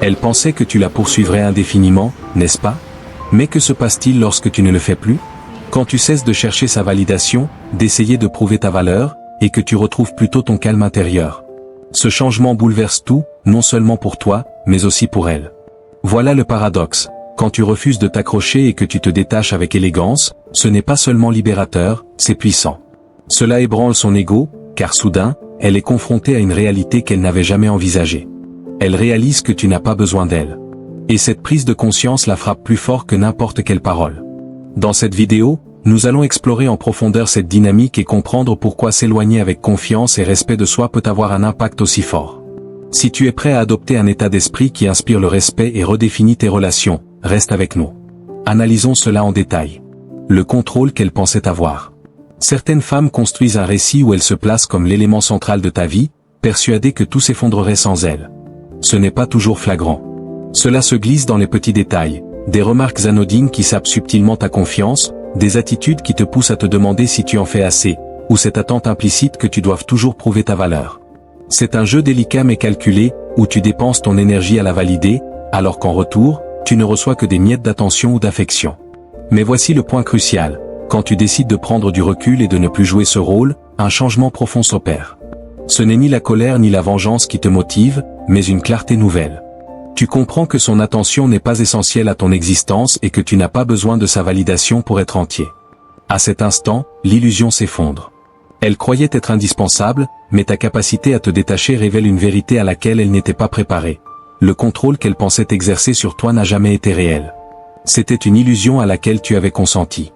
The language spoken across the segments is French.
Elle pensait que tu la poursuivrais indéfiniment, n'est-ce pas? Mais que se passe-t-il lorsque tu ne le fais plus? Quand tu cesses de chercher sa validation, d'essayer de prouver ta valeur, et que tu retrouves plutôt ton calme intérieur. Ce changement bouleverse tout, non seulement pour toi, mais aussi pour elle. Voilà le paradoxe. Quand tu refuses de t'accrocher et que tu te détaches avec élégance, ce n'est pas seulement libérateur, c'est puissant. Cela ébranle son ego, car soudain, elle est confrontée à une réalité qu'elle n'avait jamais envisagée. Elle réalise que tu n'as pas besoin d'elle. Et cette prise de conscience la frappe plus fort que n'importe quelle parole. Dans cette vidéo, nous allons explorer en profondeur cette dynamique et comprendre pourquoi s'éloigner avec confiance et respect de soi peut avoir un impact aussi fort. Si tu es prêt à adopter un état d'esprit qui inspire le respect et redéfinit tes relations, reste avec nous. Analysons cela en détail. Le contrôle qu'elle pensait avoir. Certaines femmes construisent un récit où elles se placent comme l'élément central de ta vie, persuadées que tout s'effondrerait sans elles. Ce n'est pas toujours flagrant. Cela se glisse dans les petits détails, des remarques anodines qui sapent subtilement ta confiance, des attitudes qui te poussent à te demander si tu en fais assez, ou cette attente implicite que tu doives toujours prouver ta valeur. C'est un jeu délicat mais calculé, où tu dépenses ton énergie à la valider, alors qu'en retour, tu ne reçois que des miettes d'attention ou d'affection. Mais voici le point crucial, quand tu décides de prendre du recul et de ne plus jouer ce rôle, un changement profond s'opère. Ce n'est ni la colère ni la vengeance qui te motive, mais une clarté nouvelle. Tu comprends que son attention n'est pas essentielle à ton existence et que tu n'as pas besoin de sa validation pour être entier. À cet instant, l'illusion s'effondre. Elle croyait être indispensable, mais ta capacité à te détacher révèle une vérité à laquelle elle n'était pas préparée. Le contrôle qu'elle pensait exercer sur toi n'a jamais été réel. C'était une illusion à laquelle tu avais consenti.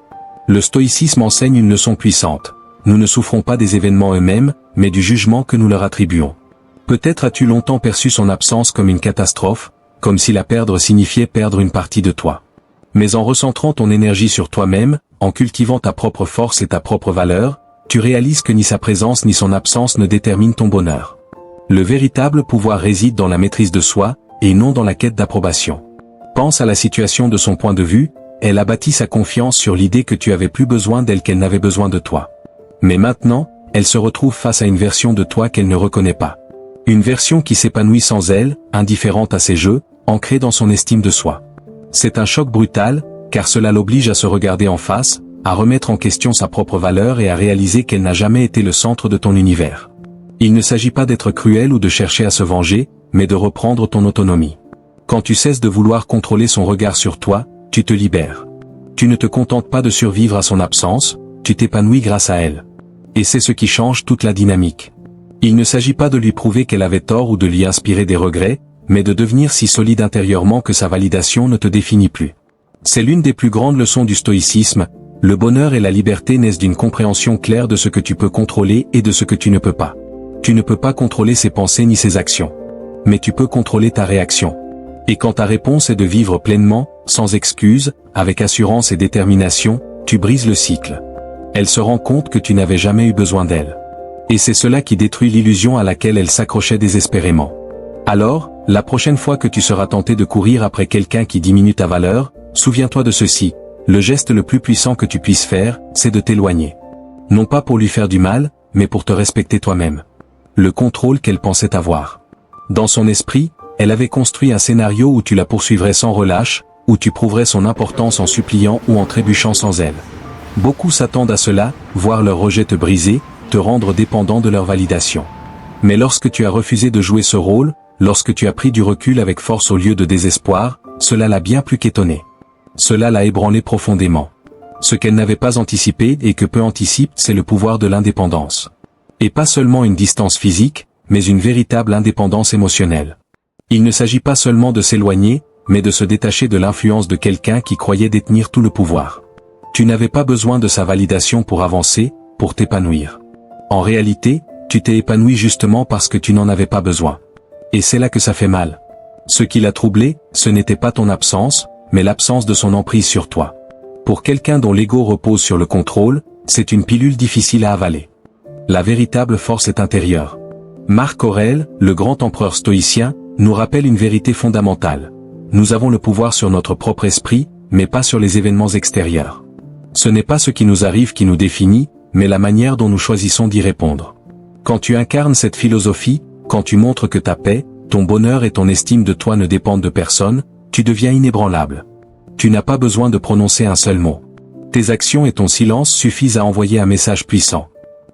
Le stoïcisme enseigne une leçon puissante. Nous ne souffrons pas des événements eux-mêmes, mais du jugement que nous leur attribuons. Peut-être as-tu longtemps perçu son absence comme une catastrophe, comme si la perdre signifiait perdre une partie de toi. Mais en recentrant ton énergie sur toi-même, en cultivant ta propre force et ta propre valeur, tu réalises que ni sa présence ni son absence ne déterminent ton bonheur. Le véritable pouvoir réside dans la maîtrise de soi, et non dans la quête d'approbation. Pense à la situation de son point de vue, elle a bâti sa confiance sur l'idée que tu avais plus besoin d'elle qu'elle n'avait besoin de toi. Mais maintenant, elle se retrouve face à une version de toi qu'elle ne reconnaît pas. Une version qui s'épanouit sans elle, indifférente à ses jeux, ancrée dans son estime de soi. C'est un choc brutal, car cela l'oblige à se regarder en face, à remettre en question sa propre valeur et à réaliser qu'elle n'a jamais été le centre de ton univers. Il ne s'agit pas d'être cruel ou de chercher à se venger, mais de reprendre ton autonomie. Quand tu cesses de vouloir contrôler son regard sur toi, tu te libères. Tu ne te contentes pas de survivre à son absence, tu t'épanouis grâce à elle. Et c'est ce qui change toute la dynamique. Il ne s'agit pas de lui prouver qu'elle avait tort ou de lui inspirer des regrets, mais de devenir si solide intérieurement que sa validation ne te définit plus. C'est l'une des plus grandes leçons du stoïcisme, le bonheur et la liberté naissent d'une compréhension claire de ce que tu peux contrôler et de ce que tu ne peux pas. Tu ne peux pas contrôler ses pensées ni ses actions. Mais tu peux contrôler ta réaction. Et quand ta réponse est de vivre pleinement, sans excuse, avec assurance et détermination, tu brises le cycle. Elle se rend compte que tu n'avais jamais eu besoin d'elle. Et c'est cela qui détruit l'illusion à laquelle elle s'accrochait désespérément. Alors, la prochaine fois que tu seras tenté de courir après quelqu'un qui diminue ta valeur, souviens-toi de ceci, le geste le plus puissant que tu puisses faire, c'est de t'éloigner. Non pas pour lui faire du mal, mais pour te respecter toi-même. Le contrôle qu'elle pensait avoir. Dans son esprit, elle avait construit un scénario où tu la poursuivrais sans relâche, où tu prouverais son importance en suppliant ou en trébuchant sans elle. Beaucoup s'attendent à cela, voir leur rejet te briser, te rendre dépendant de leur validation. Mais lorsque tu as refusé de jouer ce rôle, lorsque tu as pris du recul avec force au lieu de désespoir, cela l'a bien plus qu'étonné. Cela l'a ébranlé profondément. Ce qu'elle n'avait pas anticipé et que peu anticipent, c'est le pouvoir de l'indépendance. Et pas seulement une distance physique, mais une véritable indépendance émotionnelle. Il ne s'agit pas seulement de s'éloigner, mais de se détacher de l'influence de quelqu'un qui croyait détenir tout le pouvoir. Tu n'avais pas besoin de sa validation pour avancer, pour t'épanouir. En réalité, tu t'es épanoui justement parce que tu n'en avais pas besoin. Et c'est là que ça fait mal. Ce qui l'a troublé, ce n'était pas ton absence, mais l'absence de son emprise sur toi. Pour quelqu'un dont l'ego repose sur le contrôle, c'est une pilule difficile à avaler. La véritable force est intérieure. Marc Aurèle, le grand empereur stoïcien, nous rappelle une vérité fondamentale. Nous avons le pouvoir sur notre propre esprit, mais pas sur les événements extérieurs. Ce n'est pas ce qui nous arrive qui nous définit, mais la manière dont nous choisissons d'y répondre. Quand tu incarnes cette philosophie, quand tu montres que ta paix, ton bonheur et ton estime de toi ne dépendent de personne, tu deviens inébranlable. Tu n'as pas besoin de prononcer un seul mot. Tes actions et ton silence suffisent à envoyer un message puissant.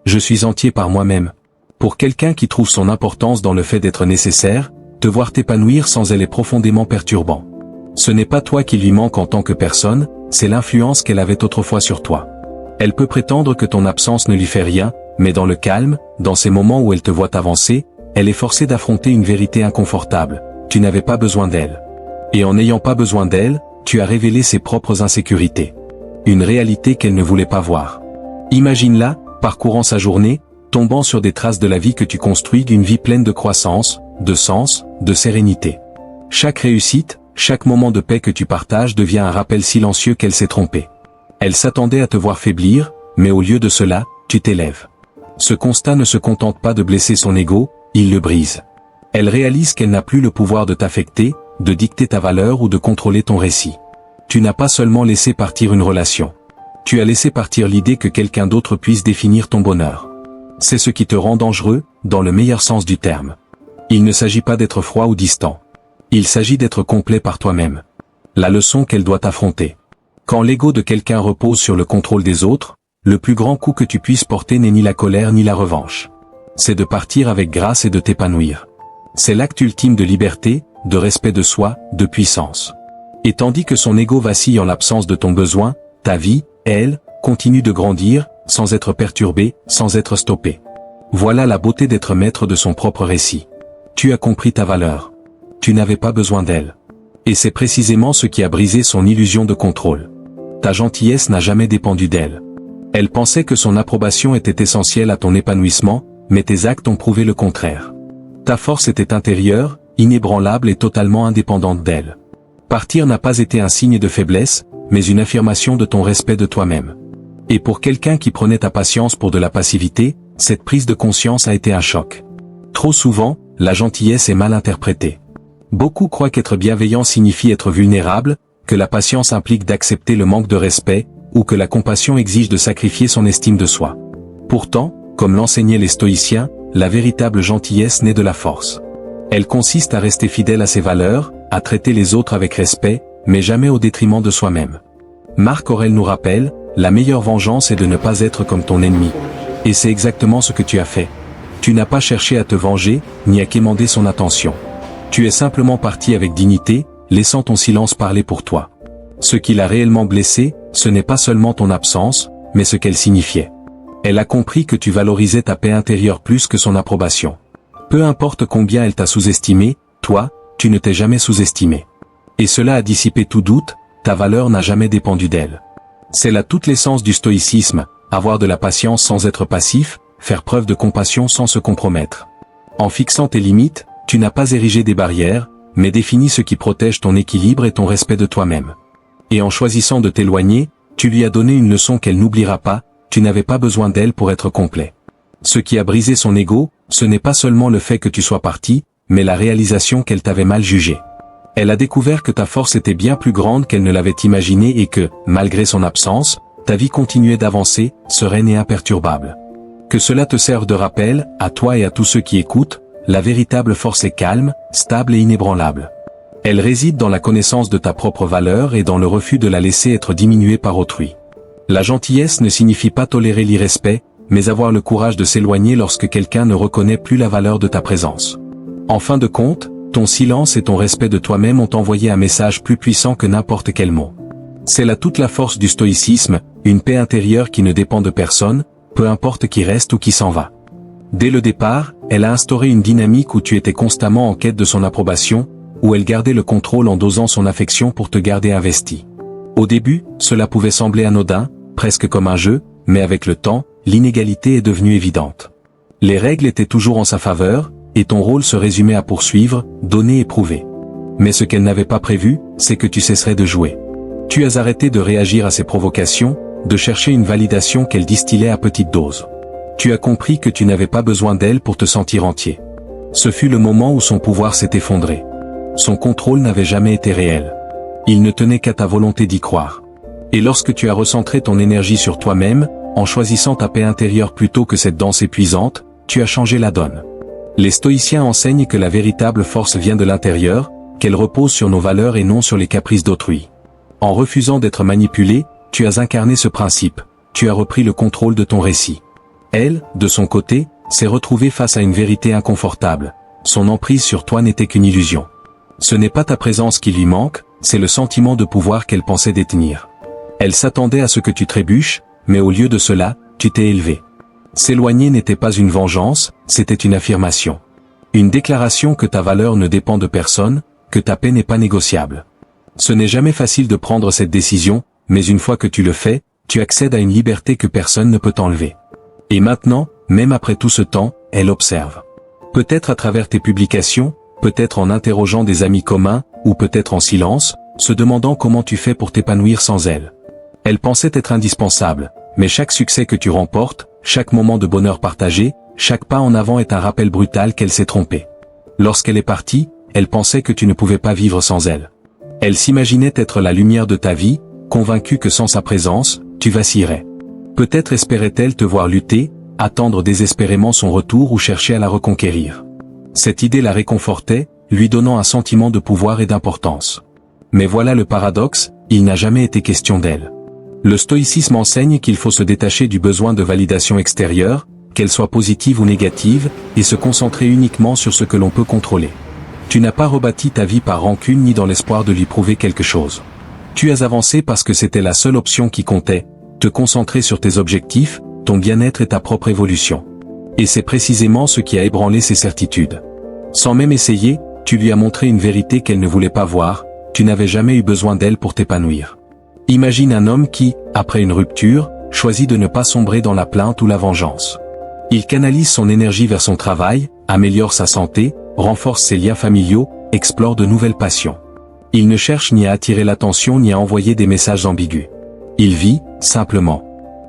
Je suis entier par moi-même. Pour quelqu'un qui trouve son importance dans le fait d'être nécessaire, te voir t'épanouir sans elle est profondément perturbant. Ce n'est pas toi qui lui manque en tant que personne, c'est l'influence qu'elle avait autrefois sur toi. Elle peut prétendre que ton absence ne lui fait rien, mais dans le calme, dans ces moments où elle te voit avancer, elle est forcée d'affronter une vérité inconfortable. Tu n'avais pas besoin d'elle. Et en n'ayant pas besoin d'elle, tu as révélé ses propres insécurités. Une réalité qu'elle ne voulait pas voir. Imagine-la, parcourant sa journée, tombant sur des traces de la vie que tu construis d'une vie pleine de croissance, de sens, de sérénité. Chaque réussite, chaque moment de paix que tu partages devient un rappel silencieux qu'elle s'est trompée. Elle s'attendait à te voir faiblir, mais au lieu de cela, tu t'élèves. Ce constat ne se contente pas de blesser son ego, il le brise. Elle réalise qu'elle n'a plus le pouvoir de t'affecter, de dicter ta valeur ou de contrôler ton récit. Tu n'as pas seulement laissé partir une relation. Tu as laissé partir l'idée que quelqu'un d'autre puisse définir ton bonheur. C'est ce qui te rend dangereux, dans le meilleur sens du terme. Il ne s'agit pas d'être froid ou distant. Il s'agit d'être complet par toi-même. La leçon qu'elle doit affronter. Quand l'ego de quelqu'un repose sur le contrôle des autres, le plus grand coup que tu puisses porter n'est ni la colère ni la revanche. C'est de partir avec grâce et de t'épanouir. C'est l'acte ultime de liberté, de respect de soi, de puissance. Et tandis que son ego vacille en l'absence de ton besoin, ta vie, elle, continue de grandir, sans être perturbée, sans être stoppée. Voilà la beauté d'être maître de son propre récit. Tu as compris ta valeur. Tu n'avais pas besoin d'elle. Et c'est précisément ce qui a brisé son illusion de contrôle. Ta gentillesse n'a jamais dépendu d'elle. Elle pensait que son approbation était essentielle à ton épanouissement, mais tes actes ont prouvé le contraire. Ta force était intérieure, inébranlable et totalement indépendante d'elle. Partir n'a pas été un signe de faiblesse, mais une affirmation de ton respect de toi-même. Et pour quelqu'un qui prenait ta patience pour de la passivité, cette prise de conscience a été un choc. Trop souvent, la gentillesse est mal interprétée. Beaucoup croient qu'être bienveillant signifie être vulnérable, que la patience implique d'accepter le manque de respect, ou que la compassion exige de sacrifier son estime de soi. Pourtant, comme l'enseignaient les stoïciens, la véritable gentillesse naît de la force. Elle consiste à rester fidèle à ses valeurs, à traiter les autres avec respect, mais jamais au détriment de soi-même. Marc Aurèle nous rappelle, la meilleure vengeance est de ne pas être comme ton ennemi. Et c'est exactement ce que tu as fait. Tu n'as pas cherché à te venger, ni à quémander son attention. Tu es simplement parti avec dignité, laissant ton silence parler pour toi. Ce qui l'a réellement blessé, ce n'est pas seulement ton absence, mais ce qu'elle signifiait. Elle a compris que tu valorisais ta paix intérieure plus que son approbation. Peu importe combien elle t'a sous-estimé, toi, tu ne t'es jamais sous-estimé. Et cela a dissipé tout doute, ta valeur n'a jamais dépendu d'elle. C'est là toute l'essence du stoïcisme, avoir de la patience sans être passif, faire preuve de compassion sans se compromettre. En fixant tes limites, tu n'as pas érigé des barrières, mais défini ce qui protège ton équilibre et ton respect de toi-même. Et en choisissant de t'éloigner, tu lui as donné une leçon qu'elle n'oubliera pas, tu n'avais pas besoin d'elle pour être complet. Ce qui a brisé son ego, ce n'est pas seulement le fait que tu sois parti, mais la réalisation qu'elle t'avait mal jugé. Elle a découvert que ta force était bien plus grande qu'elle ne l'avait imaginé et que, malgré son absence, ta vie continuait d'avancer, sereine et imperturbable. Que cela te serve de rappel, à toi et à tous ceux qui écoutent, la véritable force est calme, stable et inébranlable. Elle réside dans la connaissance de ta propre valeur et dans le refus de la laisser être diminuée par autrui. La gentillesse ne signifie pas tolérer l'irrespect, mais avoir le courage de s'éloigner lorsque quelqu'un ne reconnaît plus la valeur de ta présence. En fin de compte, ton silence et ton respect de toi-même ont envoyé un message plus puissant que n'importe quel mot. C'est là toute la force du stoïcisme, une paix intérieure qui ne dépend de personne, peu importe qui reste ou qui s'en va. Dès le départ, elle a instauré une dynamique où tu étais constamment en quête de son approbation, où elle gardait le contrôle en dosant son affection pour te garder investi. Au début, cela pouvait sembler anodin, presque comme un jeu, mais avec le temps, l'inégalité est devenue évidente. Les règles étaient toujours en sa faveur, et ton rôle se résumait à poursuivre, donner et prouver. Mais ce qu'elle n'avait pas prévu, c'est que tu cesserais de jouer. Tu as arrêté de réagir à ses provocations, de chercher une validation qu'elle distillait à petite dose. Tu as compris que tu n'avais pas besoin d'elle pour te sentir entier. Ce fut le moment où son pouvoir s'est effondré. Son contrôle n'avait jamais été réel. Il ne tenait qu'à ta volonté d'y croire. Et lorsque tu as recentré ton énergie sur toi-même, en choisissant ta paix intérieure plutôt que cette danse épuisante, tu as changé la donne. Les stoïciens enseignent que la véritable force vient de l'intérieur, qu'elle repose sur nos valeurs et non sur les caprices d'autrui. En refusant d'être manipulé, tu as incarné ce principe, tu as repris le contrôle de ton récit. Elle, de son côté, s'est retrouvée face à une vérité inconfortable. Son emprise sur toi n'était qu'une illusion. Ce n'est pas ta présence qui lui manque, c'est le sentiment de pouvoir qu'elle pensait détenir. Elle s'attendait à ce que tu trébuches, mais au lieu de cela, tu t'es élevé. S'éloigner n'était pas une vengeance, c'était une affirmation. Une déclaration que ta valeur ne dépend de personne, que ta paix n'est pas négociable. Ce n'est jamais facile de prendre cette décision, mais une fois que tu le fais, tu accèdes à une liberté que personne ne peut t'enlever. Et maintenant, même après tout ce temps, elle observe. Peut-être à travers tes publications, peut-être en interrogeant des amis communs, ou peut-être en silence, se demandant comment tu fais pour t'épanouir sans elle. Elle pensait être indispensable, mais chaque succès que tu remportes, chaque moment de bonheur partagé, chaque pas en avant est un rappel brutal qu'elle s'est trompée. Lorsqu'elle est partie, elle pensait que tu ne pouvais pas vivre sans elle. Elle s'imaginait être la lumière de ta vie, convaincue que sans sa présence, tu vacillerais. Peut-être espérait-elle te voir lutter, attendre désespérément son retour ou chercher à la reconquérir. Cette idée la réconfortait, lui donnant un sentiment de pouvoir et d'importance. Mais voilà le paradoxe, il n'a jamais été question d'elle. Le stoïcisme enseigne qu'il faut se détacher du besoin de validation extérieure, qu'elle soit positive ou négative, et se concentrer uniquement sur ce que l'on peut contrôler. Tu n'as pas rebâti ta vie par rancune ni dans l'espoir de lui prouver quelque chose. Tu as avancé parce que c'était la seule option qui comptait, te concentrer sur tes objectifs, ton bien-être et ta propre évolution. Et c'est précisément ce qui a ébranlé ses certitudes. Sans même essayer, tu lui as montré une vérité qu'elle ne voulait pas voir, tu n'avais jamais eu besoin d'elle pour t'épanouir. Imagine un homme qui, après une rupture, choisit de ne pas sombrer dans la plainte ou la vengeance. Il canalise son énergie vers son travail, améliore sa santé, renforce ses liens familiaux, explore de nouvelles passions. Il ne cherche ni à attirer l'attention ni à envoyer des messages ambigus. Il vit, simplement.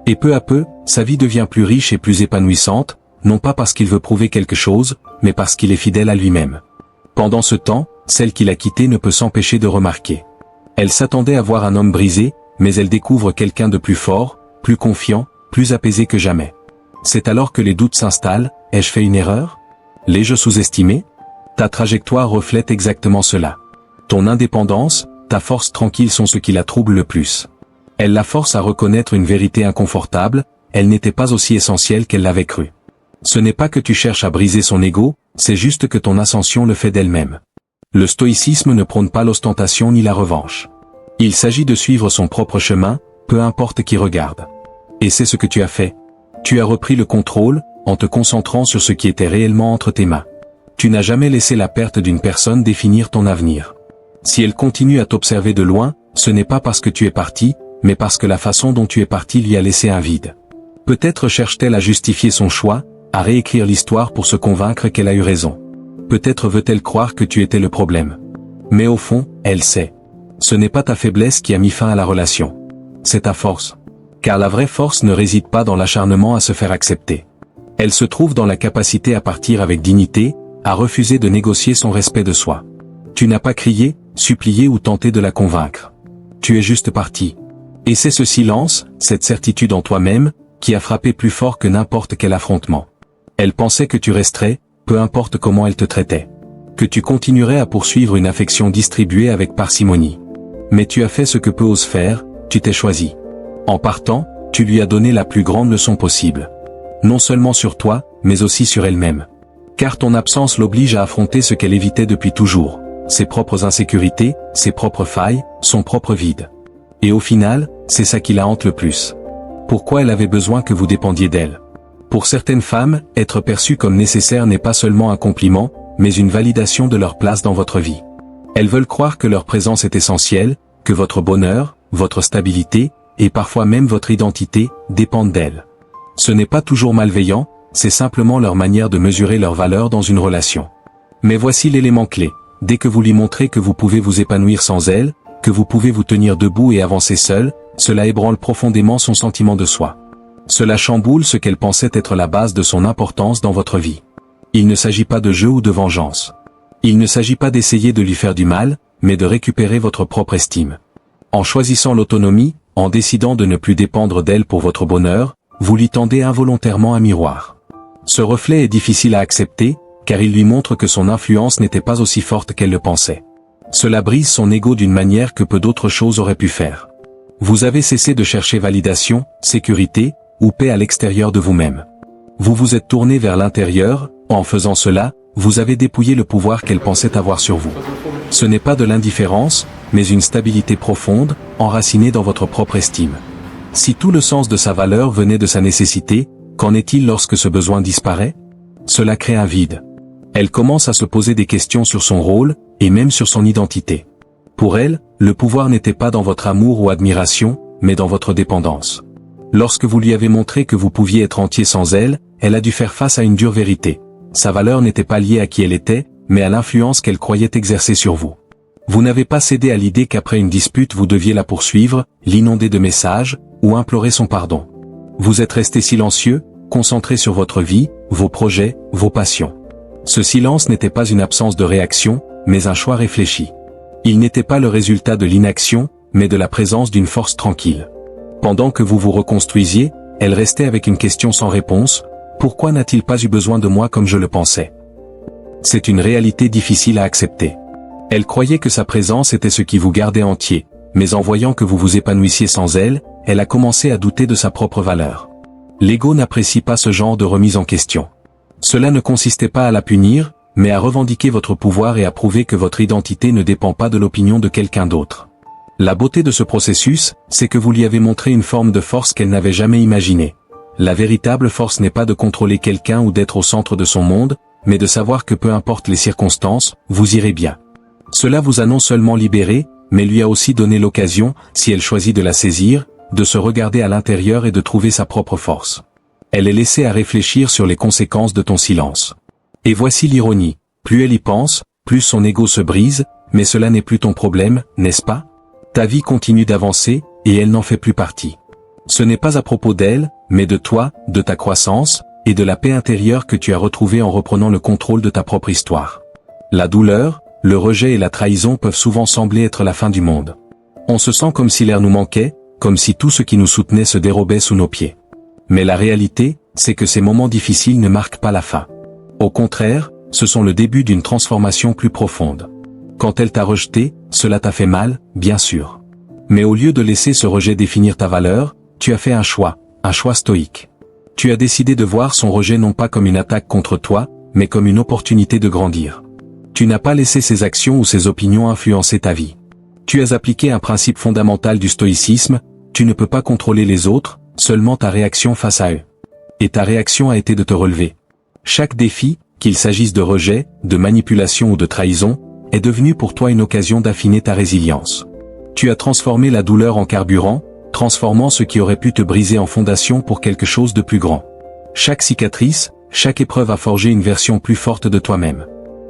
Et peu à peu, sa vie devient plus riche et plus épanouissante, non pas parce qu'il veut prouver quelque chose, mais parce qu'il est fidèle à lui-même. Pendant ce temps, celle qu'il a quittée ne peut s'empêcher de remarquer. Elle s'attendait à voir un homme brisé, mais elle découvre quelqu'un de plus fort, plus confiant, plus apaisé que jamais. C'est alors que les doutes s'installent, ai-je fait une erreur? L'ai-je sous-estimé? Ta trajectoire reflète exactement cela. Ton indépendance, ta force tranquille sont ce qui la trouble le plus. Elle la force à reconnaître une vérité inconfortable, elle n'était pas aussi essentielle qu'elle l'avait cru. Ce n'est pas que tu cherches à briser son ego, c'est juste que ton ascension le fait d'elle-même. Le stoïcisme ne prône pas l'ostentation ni la revanche. Il s'agit de suivre son propre chemin, peu importe qui regarde. Et c'est ce que tu as fait. Tu as repris le contrôle, en te concentrant sur ce qui était réellement entre tes mains. Tu n'as jamais laissé la perte d'une personne définir ton avenir. Si elle continue à t'observer de loin, ce n'est pas parce que tu es parti, mais parce que la façon dont tu es parti lui a laissé un vide. Peut-être cherche-t-elle à justifier son choix, à réécrire l'histoire pour se convaincre qu'elle a eu raison. Peut-être veut-elle croire que tu étais le problème. Mais au fond, elle sait. Ce n'est pas ta faiblesse qui a mis fin à la relation. C'est ta force. Car la vraie force ne réside pas dans l'acharnement à se faire accepter. Elle se trouve dans la capacité à partir avec dignité, à refuser de négocier son respect de soi. Tu n'as pas crié, supplié ou tenté de la convaincre. Tu es juste parti. Et c'est ce silence, cette certitude en toi-même, qui a frappé plus fort que n'importe quel affrontement. Elle pensait que tu resterais, peu importe comment elle te traitait. Que tu continuerais à poursuivre une affection distribuée avec parcimonie. Mais tu as fait ce que peu ose faire, tu t'es choisi. En partant, tu lui as donné la plus grande leçon possible. Non seulement sur toi, mais aussi sur elle-même. Car ton absence l'oblige à affronter ce qu'elle évitait depuis toujours. Ses propres insécurités, ses propres failles, son propre vide. Et au final, c'est ça qui la hante le plus. Pourquoi elle avait besoin que vous dépendiez d'elle? Pour certaines femmes, être perçue comme nécessaire n'est pas seulement un compliment, mais une validation de leur place dans votre vie. Elles veulent croire que leur présence est essentielle, que votre bonheur, votre stabilité, et parfois même votre identité, dépendent d'elles. Ce n'est pas toujours malveillant, c'est simplement leur manière de mesurer leur valeur dans une relation. Mais voici l'élément clé. Dès que vous lui montrez que vous pouvez vous épanouir sans elle, que vous pouvez vous tenir debout et avancer seul, cela ébranle profondément son sentiment de soi. Cela chamboule ce qu'elle pensait être la base de son importance dans votre vie. Il ne s'agit pas de jeu ou de vengeance. Il ne s'agit pas d'essayer de lui faire du mal, mais de récupérer votre propre estime. En choisissant l'autonomie, en décidant de ne plus dépendre d'elle pour votre bonheur, vous lui tendez involontairement un miroir. Ce reflet est difficile à accepter, car il lui montre que son influence n'était pas aussi forte qu'elle le pensait. Cela brise son ego d'une manière que peu d'autres choses auraient pu faire. Vous avez cessé de chercher validation, sécurité, ou paix à l'extérieur de vous-même. Vous vous êtes tourné vers l'intérieur, en faisant cela, vous avez dépouillé le pouvoir qu'elle pensait avoir sur vous. Ce n'est pas de l'indifférence, mais une stabilité profonde, enracinée dans votre propre estime. Si tout le sens de sa valeur venait de sa nécessité, qu'en est-il lorsque ce besoin disparaît? Cela crée un vide. Elle commence à se poser des questions sur son rôle, et même sur son identité. Pour elle, le pouvoir n'était pas dans votre amour ou admiration, mais dans votre dépendance. Lorsque vous lui avez montré que vous pouviez être entier sans elle, elle a dû faire face à une dure vérité. Sa valeur n'était pas liée à qui elle était, mais à l'influence qu'elle croyait exercer sur vous. Vous n'avez pas cédé à l'idée qu'après une dispute vous deviez la poursuivre, l'inonder de messages, ou implorer son pardon. Vous êtes resté silencieux, concentré sur votre vie, vos projets, vos passions. Ce silence n'était pas une absence de réaction, mais un choix réfléchi. Il n'était pas le résultat de l'inaction, mais de la présence d'une force tranquille. Pendant que vous vous reconstruisiez, elle restait avec une question sans réponse: pourquoi n'a-t-il pas eu besoin de moi comme je le pensais? C'est une réalité difficile à accepter. Elle croyait que sa présence était ce qui vous gardait entier, mais en voyant que vous vous épanouissiez sans elle, elle a commencé à douter de sa propre valeur. L'ego n'apprécie pas ce genre de remise en question. Cela ne consistait pas à la punir, mais à revendiquer votre pouvoir et à prouver que votre identité ne dépend pas de l'opinion de quelqu'un d'autre. La beauté de ce processus, c'est que vous lui avez montré une forme de force qu'elle n'avait jamais imaginée. La véritable force n'est pas de contrôler quelqu'un ou d'être au centre de son monde, mais de savoir que peu importe les circonstances, vous irez bien. Cela vous a non seulement libéré, mais lui a aussi donné l'occasion, si elle choisit de la saisir, de se regarder à l'intérieur et de trouver sa propre force. Elle est laissée à réfléchir sur les conséquences de ton silence. Et voici l'ironie, plus elle y pense, plus son ego se brise, mais cela n'est plus ton problème, n'est-ce pas? Ta vie continue d'avancer, et elle n'en fait plus partie. Ce n'est pas à propos d'elle, mais de toi, de ta croissance, et de la paix intérieure que tu as retrouvée en reprenant le contrôle de ta propre histoire. La douleur, le rejet et la trahison peuvent souvent sembler être la fin du monde. On se sent comme si l'air nous manquait, comme si tout ce qui nous soutenait se dérobait sous nos pieds. Mais la réalité, c'est que ces moments difficiles ne marquent pas la fin. Au contraire, ce sont le début d'une transformation plus profonde. Quand elle t'a rejeté, cela t'a fait mal, bien sûr. Mais au lieu de laisser ce rejet définir ta valeur, tu as fait un choix stoïque. Tu as décidé de voir son rejet non pas comme une attaque contre toi, mais comme une opportunité de grandir. Tu n'as pas laissé ses actions ou ses opinions influencer ta vie. Tu as appliqué un principe fondamental du stoïcisme: tu ne peux pas contrôler les autres, seulement ta réaction face à eux. Et ta réaction a été de te relever. Chaque défi, qu'il s'agisse de rejet, de manipulation ou de trahison, est devenu pour toi une occasion d'affiner ta résilience. Tu as transformé la douleur en carburant, transformant ce qui aurait pu te briser en fondation pour quelque chose de plus grand. Chaque cicatrice, chaque épreuve a forgé une version plus forte de toi-même.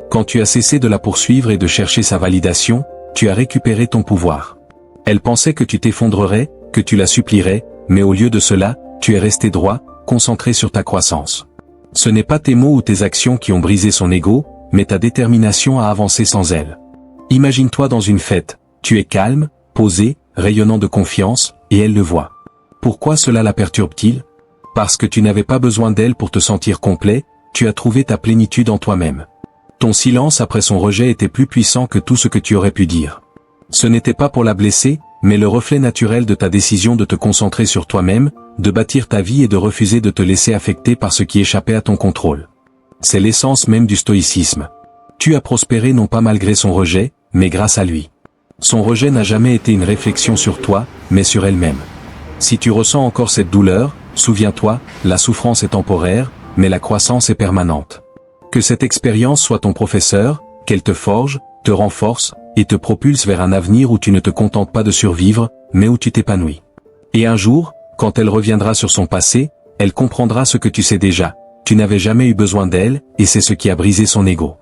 Quand tu as cessé de la poursuivre et de chercher sa validation, tu as récupéré ton pouvoir. Elle pensait que tu t'effondrerais, que tu la supplierais, mais au lieu de cela, tu es resté droit, concentré sur ta croissance. Ce n'est pas tes mots ou tes actions qui ont brisé son ego, mais ta détermination à avancer sans elle. Imagine-toi dans une fête, tu es calme, posé, rayonnant de confiance, et elle le voit. Pourquoi cela la perturbe-t-il? Parce que tu n'avais pas besoin d'elle pour te sentir complet, tu as trouvé ta plénitude en toi-même. Ton silence après son rejet était plus puissant que tout ce que tu aurais pu dire. Ce n'était pas pour la blesser, mais le reflet naturel de ta décision de te concentrer sur toi-même, de bâtir ta vie et de refuser de te laisser affecter par ce qui échappait à ton contrôle. C'est l'essence même du stoïcisme. Tu as prospéré non pas malgré son rejet, mais grâce à lui. Son rejet n'a jamais été une réflexion sur toi, mais sur elle-même. Si tu ressens encore cette douleur, souviens-toi, la souffrance est temporaire, mais la croissance est permanente. Que cette expérience soit ton professeur, qu'elle te forge, te renforce, et te propulse vers un avenir où tu ne te contentes pas de survivre, mais où tu t'épanouis. Et un jour, quand elle reviendra sur son passé, elle comprendra ce que tu sais déjà. Tu n'avais jamais eu besoin d'elle, et c'est ce qui a brisé son ego.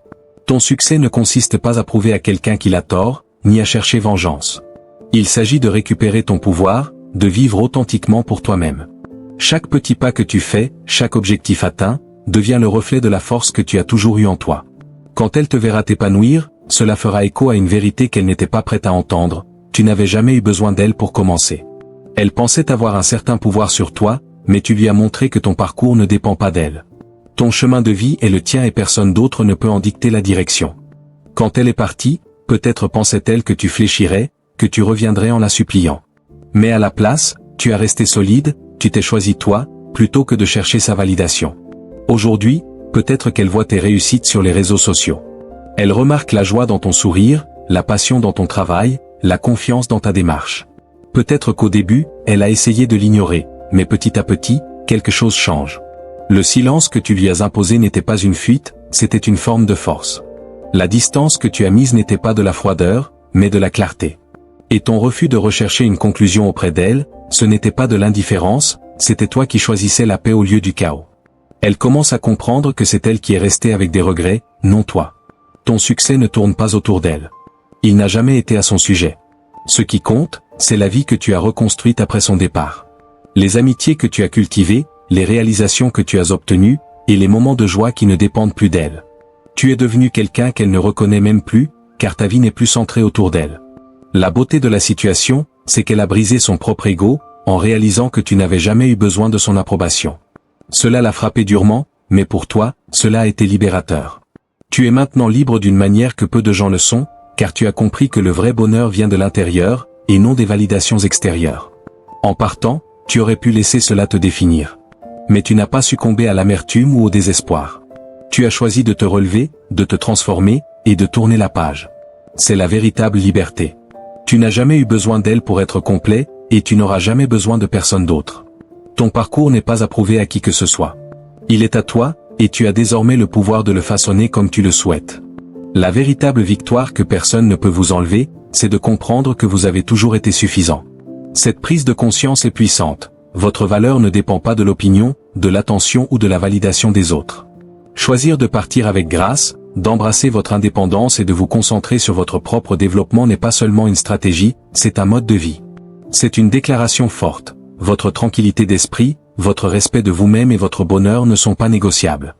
Ton succès ne consiste pas à prouver à quelqu'un qu'il a tort, ni à chercher vengeance. Il s'agit de récupérer ton pouvoir, de vivre authentiquement pour toi-même. Chaque petit pas que tu fais, chaque objectif atteint, devient le reflet de la force que tu as toujours eue en toi. Quand elle te verra t'épanouir, cela fera écho à une vérité qu'elle n'était pas prête à entendre: tu n'avais jamais eu besoin d'elle pour commencer. Elle pensait avoir un certain pouvoir sur toi, mais tu lui as montré que ton parcours ne dépend pas d'elle. Ton chemin de vie est le tien et personne d'autre ne peut en dicter la direction. Quand elle est partie, peut-être pensait-elle que tu fléchirais, que tu reviendrais en la suppliant. Mais à la place, tu as resté solide, tu t'es choisi toi, plutôt que de chercher sa validation. Aujourd'hui, peut-être qu'elle voit tes réussites sur les réseaux sociaux. Elle remarque la joie dans ton sourire, la passion dans ton travail, la confiance dans ta démarche. Peut-être qu'au début, elle a essayé de l'ignorer, mais petit à petit, quelque chose change. Le silence que tu lui as imposé n'était pas une fuite, c'était une forme de force. La distance que tu as mise n'était pas de la froideur, mais de la clarté. Et ton refus de rechercher une conclusion auprès d'elle, ce n'était pas de l'indifférence, c'était toi qui choisissais la paix au lieu du chaos. Elle commence à comprendre que c'est elle qui est restée avec des regrets, non toi. Ton succès ne tourne pas autour d'elle. Il n'a jamais été à son sujet. Ce qui compte, c'est la vie que tu as reconstruite après son départ. Les amitiés que tu as cultivées, les réalisations que tu as obtenues, et les moments de joie qui ne dépendent plus d'elle. Tu es devenu quelqu'un qu'elle ne reconnaît même plus, car ta vie n'est plus centrée autour d'elle. La beauté de la situation, c'est qu'elle a brisé son propre ego, en réalisant que tu n'avais jamais eu besoin de son approbation. Cela l'a frappé durement, mais pour toi, cela a été libérateur. Tu es maintenant libre d'une manière que peu de gens le sont, car tu as compris que le vrai bonheur vient de l'intérieur, et non des validations extérieures. En partant, tu aurais pu laisser cela te définir. Mais tu n'as pas succombé à l'amertume ou au désespoir. Tu as choisi de te relever, de te transformer, et de tourner la page. C'est la véritable liberté. Tu n'as jamais eu besoin d'elle pour être complet, et tu n'auras jamais besoin de personne d'autre. Ton parcours n'est pas à prouver à qui que ce soit. Il est à toi, et tu as désormais le pouvoir de le façonner comme tu le souhaites. La véritable victoire que personne ne peut vous enlever, c'est de comprendre que vous avez toujours été suffisant. Cette prise de conscience est puissante. Votre valeur ne dépend pas de l'opinion, de l'attention ou de la validation des autres. Choisir de partir avec grâce, d'embrasser votre indépendance et de vous concentrer sur votre propre développement n'est pas seulement une stratégie, c'est un mode de vie. C'est une déclaration forte. Votre tranquillité d'esprit, votre respect de vous-même et votre bonheur ne sont pas négociables.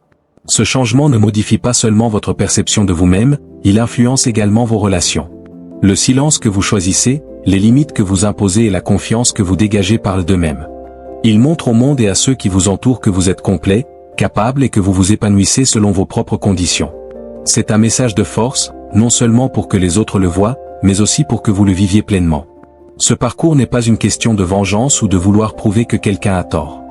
Ce changement ne modifie pas seulement votre perception de vous-même, il influence également vos relations. Le silence que vous choisissez, les limites que vous imposez et la confiance que vous dégagez parlent d'eux-mêmes. Ils montrent au monde et à ceux qui vous entourent que vous êtes complet, capable et que vous vous épanouissez selon vos propres conditions. C'est un message de force, non seulement pour que les autres le voient, mais aussi pour que vous le viviez pleinement. Ce parcours n'est pas une question de vengeance ou de vouloir prouver que quelqu'un a tort.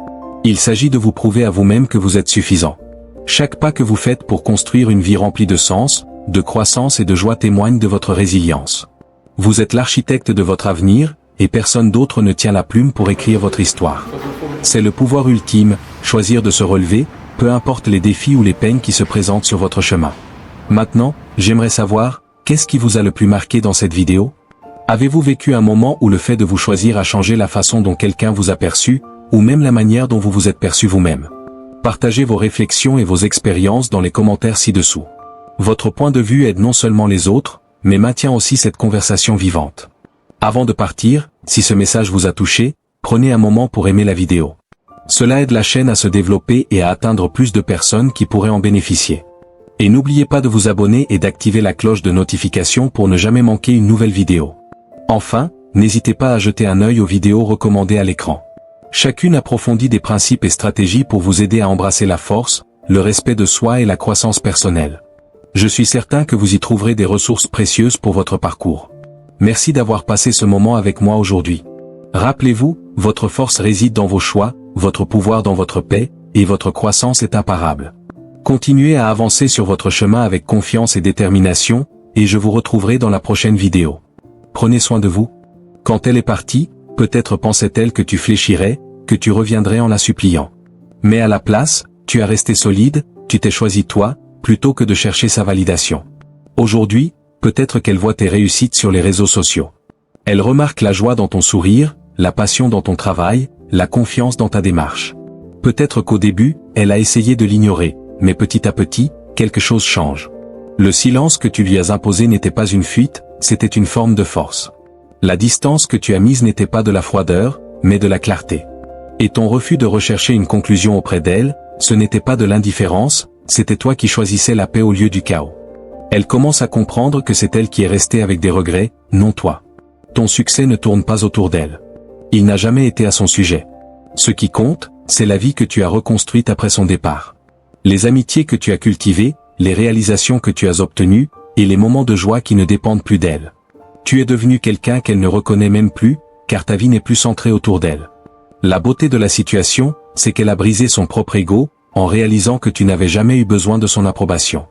Il s'agit de vous prouver à vous-même que vous êtes suffisant. Chaque pas que vous faites pour construire une vie remplie de sens, de croissance et de joie témoigne de votre résilience. Vous êtes l'architecte de votre avenir, et personne d'autre ne tient la plume pour écrire votre histoire. C'est le pouvoir ultime, choisir de se relever, peu importe les défis ou les peines qui se présentent sur votre chemin. Maintenant, j'aimerais savoir, qu'est-ce qui vous a le plus marqué dans cette vidéo? Avez-vous vécu un moment où le fait de vous choisir a changé la façon dont quelqu'un vous a perçu, ou même la manière dont vous vous êtes perçu vous-même? Partagez vos réflexions et vos expériences dans les commentaires ci-dessous. Votre point de vue aide non seulement les autres, mais maintient aussi cette conversation vivante. Avant de partir, si ce message vous a touché, prenez un moment pour aimer la vidéo. Cela aide la chaîne à se développer et à atteindre plus de personnes qui pourraient en bénéficier. Et n'oubliez pas de vous abonner et d'activer la cloche de notification pour ne jamais manquer une nouvelle vidéo. Enfin, n'hésitez pas à jeter un œil aux vidéos recommandées à l'écran. Chacune approfondit des principes et stratégies pour vous aider à embrasser la force, le respect de soi et la croissance personnelle. Je suis certain que vous y trouverez des ressources précieuses pour votre parcours. Merci d'avoir passé ce moment avec moi aujourd'hui. Rappelez-vous, votre force réside dans vos choix, votre pouvoir dans votre paix, et votre croissance est imparable. Continuez à avancer sur votre chemin avec confiance et détermination, et je vous retrouverai dans la prochaine vidéo. Prenez soin de vous. Quand elle est partie, peut-être pensait-elle que tu fléchirais, que tu reviendrais en la suppliant. Mais à la place, tu as resté solide, tu t'es choisi toi, plutôt que de chercher sa validation. Aujourd'hui, peut-être qu'elle voit tes réussites sur les réseaux sociaux. Elle remarque la joie dans ton sourire, la passion dans ton travail, la confiance dans ta démarche. Peut-être qu'au début, elle a essayé de l'ignorer, mais petit à petit, quelque chose change. Le silence que tu lui as imposé n'était pas une fuite, c'était une forme de force. La distance que tu as mise n'était pas de la froideur, mais de la clarté. Et ton refus de rechercher une conclusion auprès d'elle, ce n'était pas de l'indifférence, c'était toi qui choisissais la paix au lieu du chaos. Elle commence à comprendre que c'est elle qui est restée avec des regrets, non toi. Ton succès ne tourne pas autour d'elle. Il n'a jamais été à son sujet. Ce qui compte, c'est la vie que tu as reconstruite après son départ. Les amitiés que tu as cultivées, les réalisations que tu as obtenues, et les moments de joie qui ne dépendent plus d'elle. Tu es devenu quelqu'un qu'elle ne reconnaît même plus, car ta vie n'est plus centrée autour d'elle. La beauté de la situation, c'est qu'elle a brisé son propre ego, en réalisant que tu n'avais jamais eu besoin de son approbation.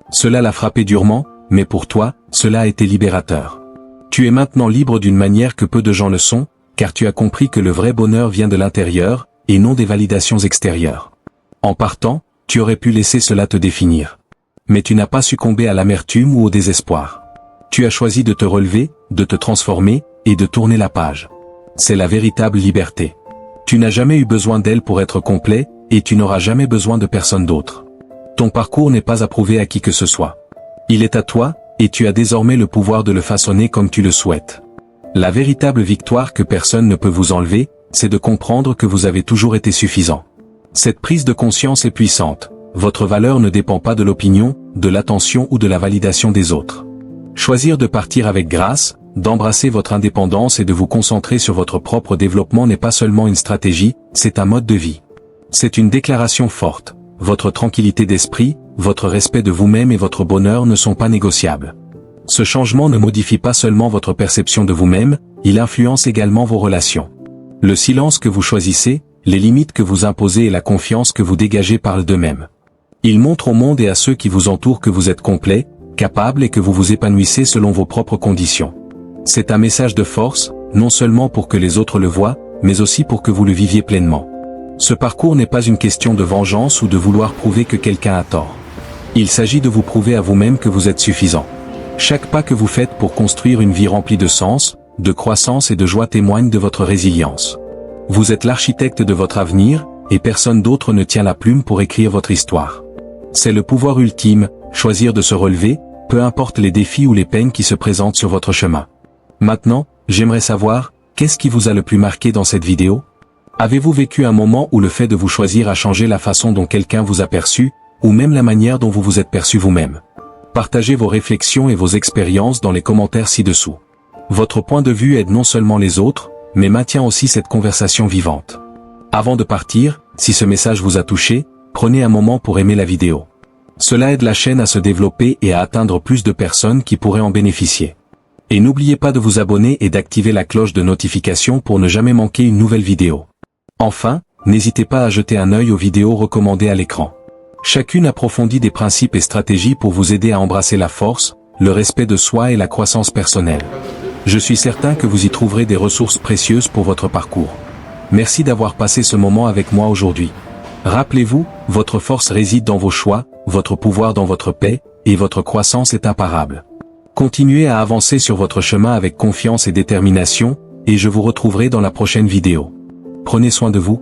Cela l'a frappé durement, mais pour toi, cela a été libérateur. Tu es maintenant libre d'une manière que peu de gens le sont, car tu as compris que le vrai bonheur vient de l'intérieur, et non des validations extérieures. En partant, tu aurais pu laisser cela te définir. Mais tu n'as pas succombé à l'amertume ou au désespoir. Tu as choisi de te relever, de te transformer, et de tourner la page. C'est la véritable liberté. Tu n'as jamais eu besoin d'elle pour être complet, et tu n'auras jamais besoin de personne d'autre. Ton parcours n'est pas à prouver à qui que ce soit. Il est à toi, et tu as désormais le pouvoir de le façonner comme tu le souhaites. La véritable victoire que personne ne peut vous enlever, c'est de comprendre que vous avez toujours été suffisant. Cette prise de conscience est puissante. Votre valeur ne dépend pas de l'opinion, de l'attention ou de la validation des autres. Choisir de partir avec grâce, d'embrasser votre indépendance et de vous concentrer sur votre propre développement n'est pas seulement une stratégie, c'est un mode de vie. C'est une déclaration forte. Votre tranquillité d'esprit, votre respect de vous-même et votre bonheur ne sont pas négociables. Ce changement ne modifie pas seulement votre perception de vous-même, il influence également vos relations. Le silence que vous choisissez, les limites que vous imposez et la confiance que vous dégagez parlent d'eux-mêmes. Ils montrent au monde et à ceux qui vous entourent que vous êtes complet, capable et que vous vous épanouissez selon vos propres conditions. C'est un message de force, non seulement pour que les autres le voient, mais aussi pour que vous le viviez pleinement. Ce parcours n'est pas une question de vengeance ou de vouloir prouver que quelqu'un a tort. Il s'agit de vous prouver à vous-même que vous êtes suffisant. Chaque pas que vous faites pour construire une vie remplie de sens, de croissance et de joie témoigne de votre résilience. Vous êtes l'architecte de votre avenir, et personne d'autre ne tient la plume pour écrire votre histoire. C'est le pouvoir ultime, choisir de se relever, peu importe les défis ou les peines qui se présentent sur votre chemin. Maintenant, j'aimerais savoir, qu'est-ce qui vous a le plus marqué dans cette vidéo? Avez-vous vécu un moment où le fait de vous choisir a changé la façon dont quelqu'un vous a perçu, ou même la manière dont vous vous êtes perçu vous-même? Partagez vos réflexions et vos expériences dans les commentaires ci-dessous. Votre point de vue aide non seulement les autres, mais maintient aussi cette conversation vivante. Avant de partir, si ce message vous a touché, prenez un moment pour aimer la vidéo. Cela aide la chaîne à se développer et à atteindre plus de personnes qui pourraient en bénéficier. Et n'oubliez pas de vous abonner et d'activer la cloche de notification pour ne jamais manquer une nouvelle vidéo. Enfin, n'hésitez pas à jeter un œil aux vidéos recommandées à l'écran. Chacune approfondit des principes et stratégies pour vous aider à embrasser la force, le respect de soi et la croissance personnelle. Je suis certain que vous y trouverez des ressources précieuses pour votre parcours. Merci d'avoir passé ce moment avec moi aujourd'hui. Rappelez-vous, votre force réside dans vos choix, votre pouvoir dans votre paix, et votre croissance est imparable. Continuez à avancer sur votre chemin avec confiance et détermination, et je vous retrouverai dans la prochaine vidéo. Prenez soin de vous.